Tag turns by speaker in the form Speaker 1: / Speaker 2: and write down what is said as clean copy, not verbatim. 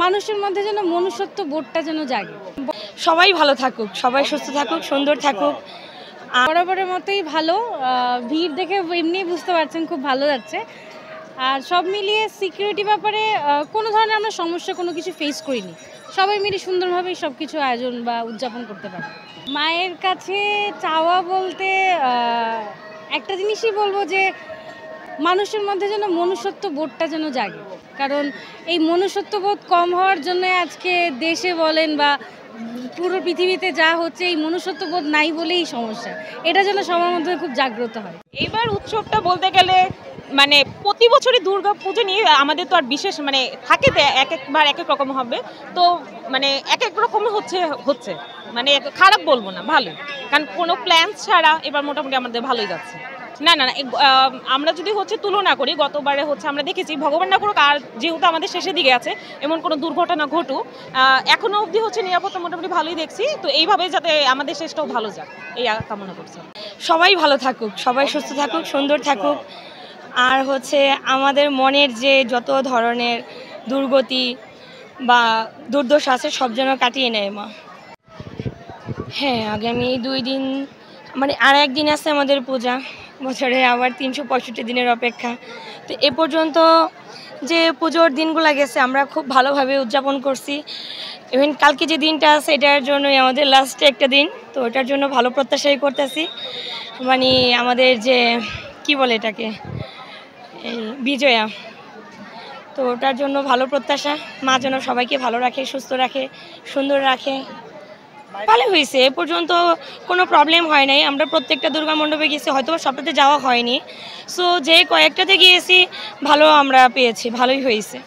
Speaker 1: মানুষের মধ্যে যেন মনুষ্যত্ব বোধটা যেন জাগে।
Speaker 2: সবাই ভালো থাকুক, সবাই সুস্থ থাকুক, সুন্দর থাকুক।
Speaker 1: বরাবরের মতোই ভালো। ভিড় দেখে এমনিই বুঝতে পারছেন খুব ভালো যাচ্ছে। আর সব মিলিয়ে সিকিউরিটি ব্যাপারে কোনো ধরনের আমরা সমস্যা কোনো কিছু ফেস করিনি। সবাই মিলে সুন্দরভাবেই সব কিছু আয়োজন বা উদযাপন করতে পারে। মায়ের কাছে চাওয়া বলতে একটা জিনিসই বলবো যে মানুষের মধ্যে যেন মনুষ্যত্ব বোধটা যেন জাগে, কারণ এই মনুষ্যত্ব বোধ কম হওয়ার জন্য আজকে দেশে বলেন বা পুরো পৃথিবীতে যা হচ্ছে এই মনুষ্যত্ব বোধ নাই বলেই সমস্যা। এটা যেন সবার মধ্যে খুব জাগ্রত হয়।
Speaker 3: এইবার উৎসবটা বলতে গেলে মানে প্রতি বছরই দুর্গা পুজো নিয়ে আমাদের তো আর বিশেষ মানে থাকে তো এক একবার এক এক রকম হবে, তো মানে এক এক রকম হচ্ছে মানে খারাপ বলবো না, ভালো, কারণ কোনো প্ল্যান ছাড়া এবার মোটামুটি আমাদের ভালোই যাচ্ছে। না না না, আমরা যদি তুলনা করি গতবারে আমরা দেখেছি, ভগবান না করুক আর যেহেতু আমাদের শেষের দিকে আছে এমন কোনো দুর্ঘটনা ঘটুক, এখনো অবধি নিরাপত্তা মোটামুটি ভালোই দেখছি, তো এইভাবে যাতে আমাদের শেষটাও ভালো যাক এই কামনা করছি।
Speaker 2: সবাই ভালো থাকুক, সবাই সুস্থ থাকুক, সুন্দর থাকুক। আর আমাদের মনের যে যত ধরনের দুর্গতি বা দুর্দশা আছে সব যেন কাটিয়ে নেয় মা। হ্যাঁ, আগামী 2 দিন মানে আর একদিন আছে আমাদের পূজা, বছরে আবার 365 দিনের অপেক্ষা। তো এ পর্যন্ত যে পুজোর দিনগুলো গেছে আমরা খুব ভালোভাবে উদযাপন করছি। ইভেন কালকে যে দিনটা আছে এটার জন্যই আমাদের লাস্টে একটা দিন, তো ওটার জন্য ভালো প্রত্যাশাই করতেছি। মানে আমাদের যে কি বলে এটাকে, এই বিজয়া, তো ওটার জন্য ভালো প্রত্যাশা। মা যেন সবাইকে ভালো রাখে, সুস্থ রাখে, সুন্দর রাখে। ভালো হয়েছে, এ পর্যন্ত কোনো প্রবলেম হয় নাই। আমরা প্রত্যেকটা দুর্গা মণ্ডপে গেছি, হয়তো সবটাতে যাওয়া হয়নি, সো যে কয়েকটাতে গিয়েছি ভালো আমরা পেয়েছি, ভালোই হয়েছে।